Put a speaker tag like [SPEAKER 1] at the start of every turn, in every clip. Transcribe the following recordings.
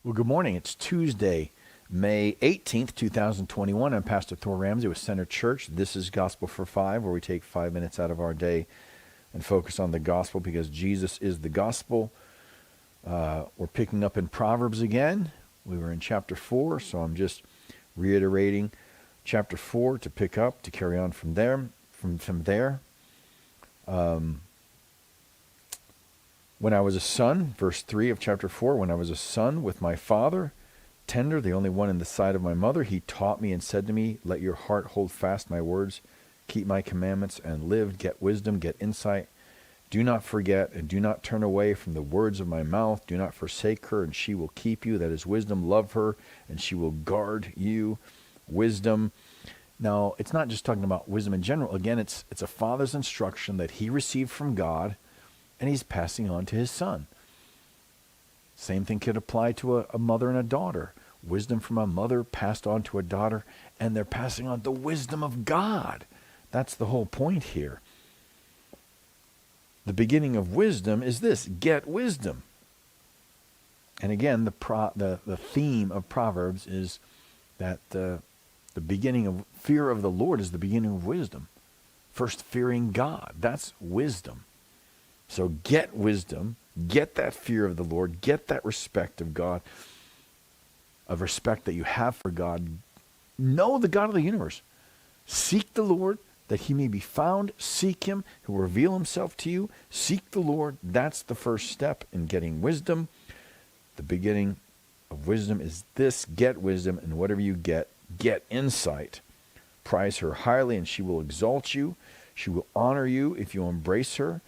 [SPEAKER 1] Well, good morning. It's Tuesday, May 18th, 2021. I'm Pastor Thor Ramsey with Center Church. This is Gospel for Five, where we take 5 minutes out of our day and focus on the gospel because Jesus is the gospel. We're picking up in Proverbs again. We were in chapter 4, so I'm just reiterating chapter 4 to pick up, to carry on from there. When I was a son, verse 3 of chapter 4, when I was a son with my father, tender, the only one in the side of my mother, he taught me and said to me, let your heart hold fast my words, keep my commandments and live, get wisdom, get insight. Do not forget and do not turn away from the words of my mouth. Do not forsake her and she will keep you. That is wisdom. Love her and she will guard you. Wisdom. Now, it's not just talking about wisdom in general. Again, it's a father's instruction that he received from God, and he's passing on to his son. Same thing could apply to a mother and a daughter. Wisdom from a mother passed on to a daughter, and they're passing on the wisdom of God. That's the whole point here. The beginning of wisdom is this: get wisdom. And again, the theme of Proverbs is that the beginning of fear of the Lord is the beginning of wisdom. First, fearing God. That's wisdom. So get wisdom, get that fear of the Lord, get that respect of God, of respect that you have for God. Know the God of the universe. Seek the Lord that he may be found. Seek him, who will reveal himself to you. Seek the Lord. That's the first step in getting wisdom. The beginning of wisdom is this: get wisdom, and whatever you get insight. Prize her highly, and she will exalt you. She will honor you if you embrace her.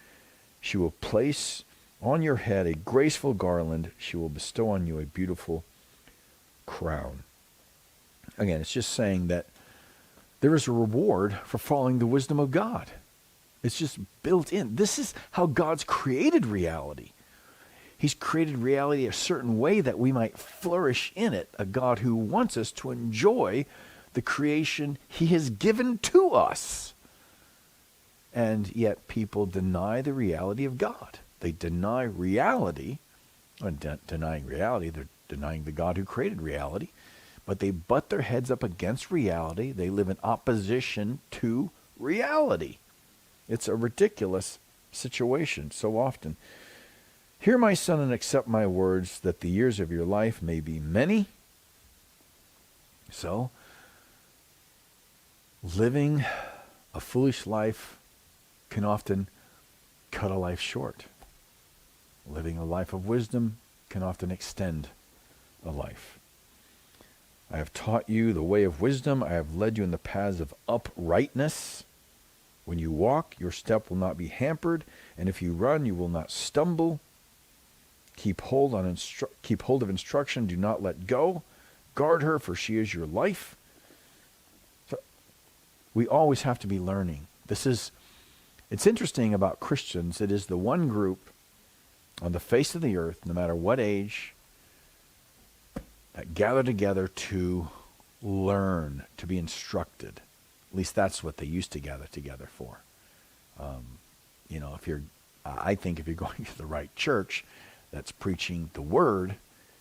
[SPEAKER 1] She will place on your head a graceful garland. She will bestow on you a beautiful crown. Again, it's just saying that there is a reward for following the wisdom of God. It's just built in. This is how God's created reality. He's created reality a certain way that we might flourish in it. A God who wants us to enjoy the creation he has given to us. And yet people deny the reality of God. They deny reality. Denying reality, they're denying the God who created reality. But they butt their heads up against reality. They live in opposition to reality. It's a ridiculous situation so often. Hear my son and accept my words, that the years of your life may be many. So, living a foolish life can often cut a life short. Living a life of wisdom can often extend a life. I have taught you the way of wisdom. I have led you in the paths of uprightness. When you walk, your step will not be hampered, and if you run, you will not stumble. Keep hold of instruction. Do not let go. Guard her, for she is your life. So we always have to be learning. It's interesting about Christians. It is the one group on the face of the earth, no matter what age, that gather together to learn, to be instructed. At least that's what they used to gather together for. I think if you're going to the right church that's preaching the Word,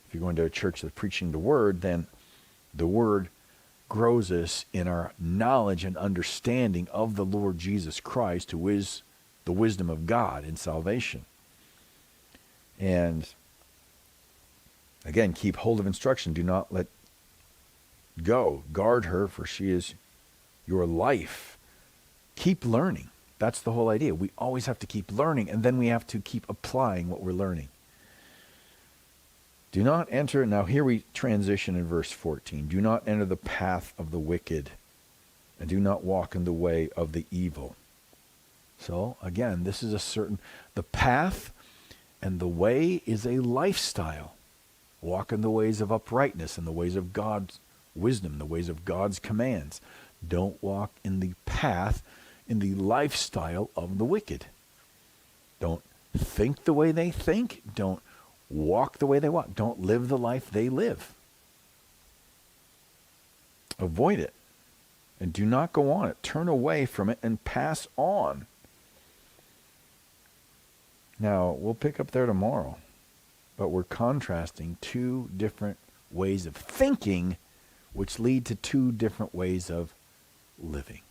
[SPEAKER 1] if you're going to a church that's preaching the Word, then the Word grows us in our knowledge and understanding of the Lord Jesus Christ, who is the wisdom of God in salvation. And again, keep hold of instruction. Do not let go. Guard her, for she is your life. Keep learning. That's the whole idea. We always have to keep learning, and then we have to keep applying what we're learning. Do not enter, now here we transition in verse 14. Do not enter the path of the wicked, and do not walk in the way of the evil. So again, this is the path and the way is a lifestyle. Walk in the ways of uprightness, in the ways of God's wisdom, the ways of God's commands. Don't walk in the path, in the lifestyle of the wicked. Don't think the way they think. Don't walk the way they walk. Don't live the life they live. Avoid it. And do not go on it. Turn away from it and pass on. Now, we'll pick up there tomorrow. but we're contrasting two different ways of thinking, which lead to two different ways of living.